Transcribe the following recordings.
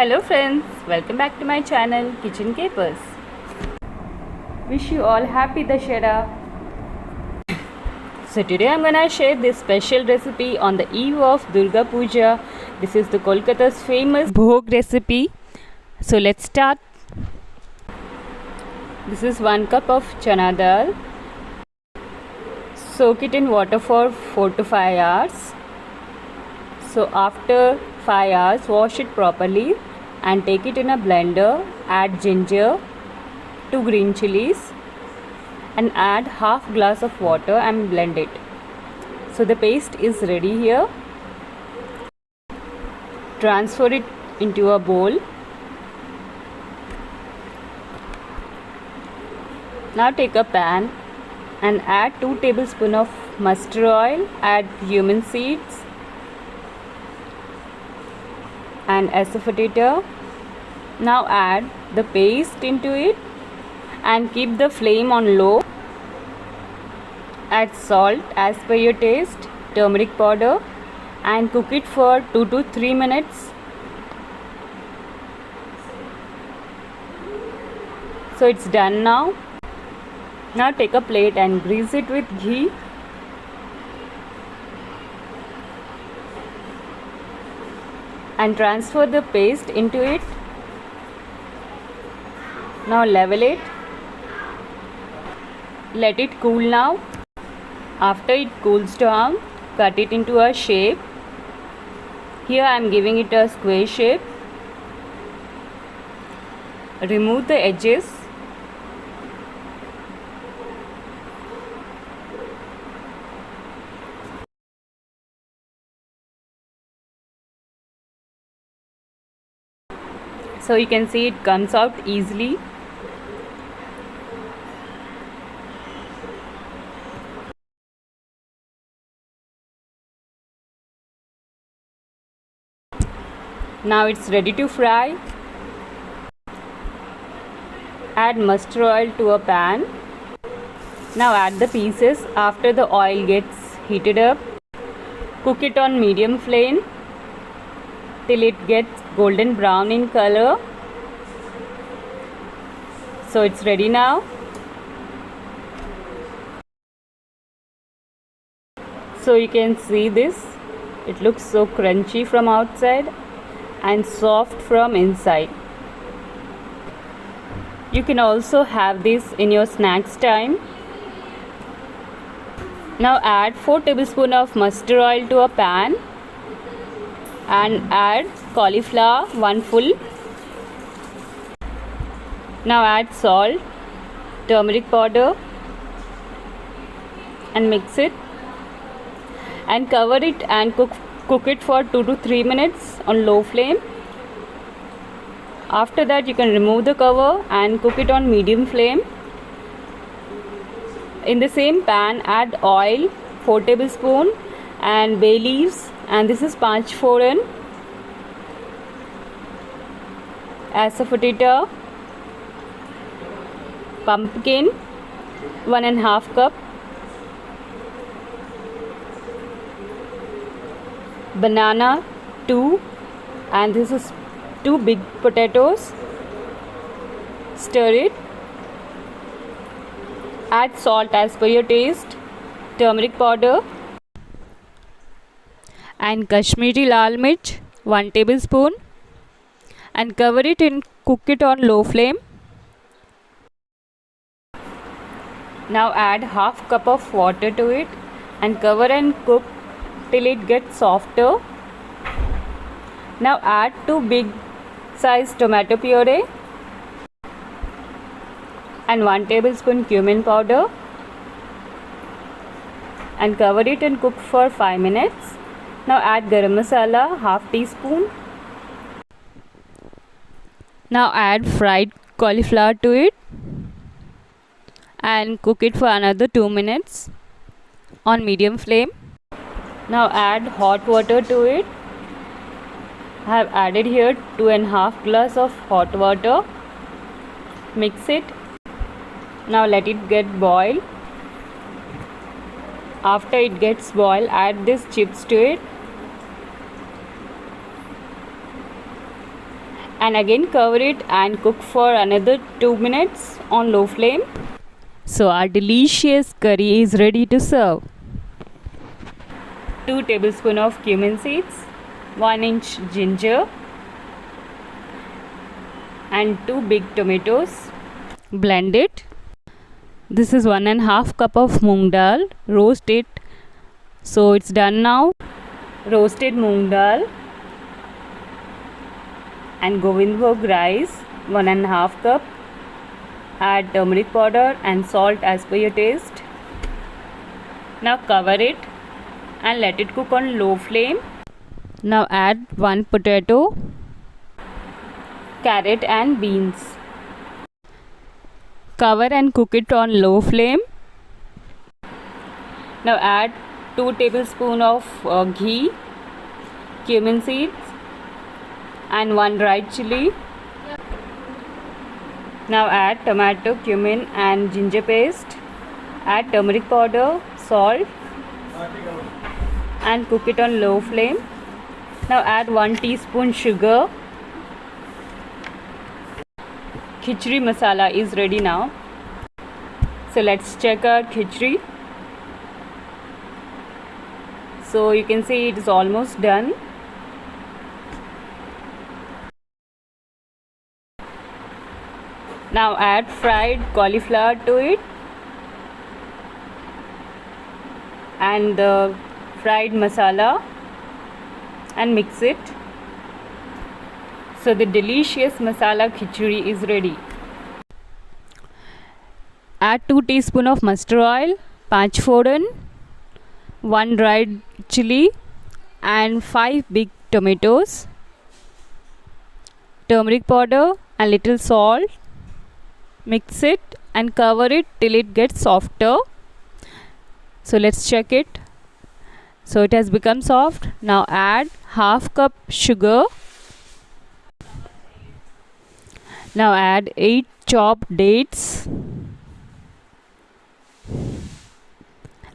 Hello friends, welcome back to my channel Kitchen Capers. Wish you all happy Dashera. So today I'm gonna share this special recipe on the eve of Durga Puja. This is the Kolkata's famous bhog recipe. So let's start. This is 1 cup of chana dal. Soak it in water for 4 to 5 hours. So after 5 hours, wash it properly and take it in a blender. Add ginger, 2 green chilies and add half glass of water and blend it. So the paste is ready here. Transfer it into a bowl. Now take a pan and add 2 tablespoons of mustard oil. Add cumin seeds and asafoetida. Now add the paste into it and keep the flame on low. Add salt as per your taste, turmeric powder and cook it for 2 to 3 minutes. So it's done now. Now take a plate and grease it with ghee. And transfer the paste into it. Now level it. Let it cool now. After it cools down, cut it into a shape. Here I am giving it a square shape. Remove the edges. So you can see it comes out easily. Now it's ready to fry. Add mustard oil to a pan. Now add the pieces after the oil gets heated up. Cook it on medium flame till it gets golden brown in color. So it's ready now. So you can see this. It looks so crunchy from outside and soft from inside. You can also have this in your snacks time. Now add 4 tablespoons of mustard oil to a pan and add cauliflower 1 full. Now add salt, turmeric powder and mix it and cover it and cook it for 2 to 3 minutes on low flame. After that you can remove the cover and cook it on medium flame. In the same pan add oil 4 tablespoons and bay leaves, and this is panch foran, asafoetida, pumpkin 1.5 cup, banana 2, and this is 2 big potatoes. Stir it. Add salt as per your taste, turmeric powder and Kashmiri lal mirch 1 tablespoon and cover it and cook it on low flame. Now add half cup of water to it and cover and cook till it gets softer. Now add 2 big size tomato puree and 1 tablespoon cumin powder and cover it and cook for 5 minutes. Now add garam masala half teaspoon. Now add fried cauliflower to it and cook it for another 2 minutes on medium flame. Now add hot water to it. I have added here 2.5 glass of hot water. Mix it. Now let it get boiled. After it gets boiled, add these chips to it and again cover it and cook for another 2 minutes on low flame. So our delicious curry is ready to serve. 2 tablespoons of cumin seeds, 1 inch ginger and 2 big tomatoes. Blend it. This is 1.5 cup of moong dal. Roast it. So it's done now. Roasted moong dal and Govindbhog rice 1.5 cup. Add turmeric powder and salt as per your taste. Now cover it and let it cook on low flame. Now add 1 potato, carrot and beans. Cover and cook it on low flame. Now add 2 tablespoons of ghee, cumin seeds and 1 dried chili. Now add tomato, cumin and ginger paste. Add turmeric powder, salt and cook it on low flame. Now add 1 teaspoon sugar. Khichdi masala is ready now. So let's check our khichdi. So you can see it is almost done. Now add fried cauliflower to it and the fried masala and mix it. So the delicious masala khichdi is ready. Add 2 teaspoons of mustard oil, 5 fodan, 1 dried chili and 5 big tomatoes, turmeric powder and little salt. Mix it and cover it till it gets softer. So let's check it. So it has become soft. Now add half cup sugar. Now add 8 chopped dates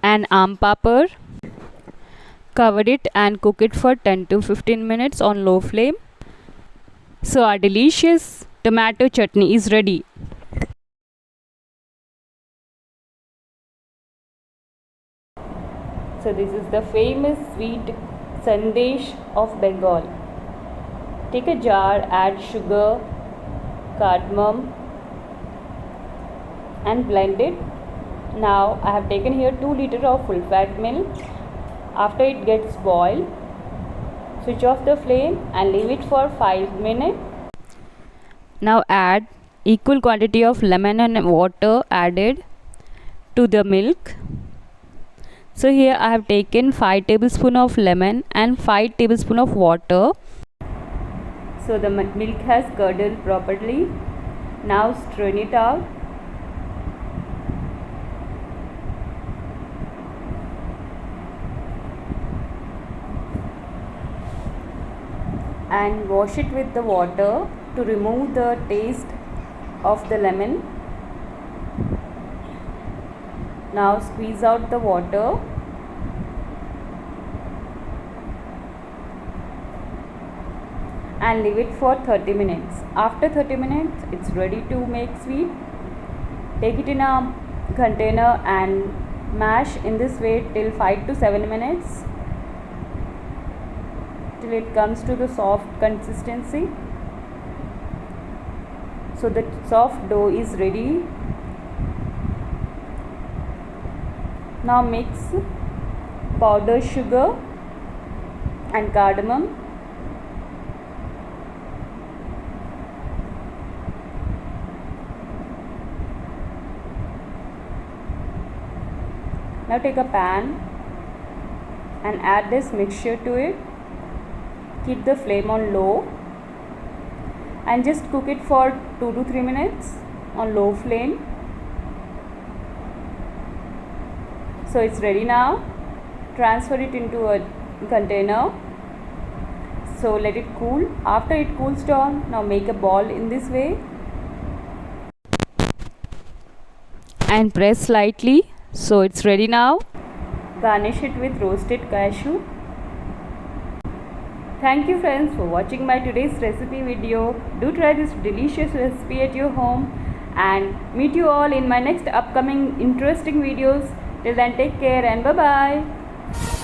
and aam papar. Cover it and cook it for 10 to 15 minutes on low flame. So our delicious tomato chutney is ready. So this is the famous sweet sandesh of Bengal. Take a jar, add sugar, cardamom and blend it. Now I have taken here 2 liters of full fat milk. After it gets boiled, switch off the flame and leave it for 5 minutes. Now add equal quantity of lemon and water added to the milk. So here I have taken 5 tablespoons of lemon and 5 tablespoons of water. So the milk has curdled properly. Now strain it out. And wash it with the water to remove the taste of the lemon. Now squeeze out the water and leave it for 30 minutes. After 30 minutes, it's ready to make sweet. Take it in a container and mash in this way till 5 to 7 minutes till it comes to the soft consistency. So the soft dough is ready. Now mix powdered sugar and cardamom. Now take a pan and add this mixture to it. Keep the flame on low and just cook it for 2 to 3 minutes on low flame. So it's ready now. Transfer it into a container. So let it cool. After it cools down, now make a ball in this way and press slightly. So it's ready now. Garnish it with roasted cashew. Thank you friends for watching my today's recipe video. Do try this delicious recipe at your home and meet you all in my next upcoming interesting videos. Till then, take care and bye bye.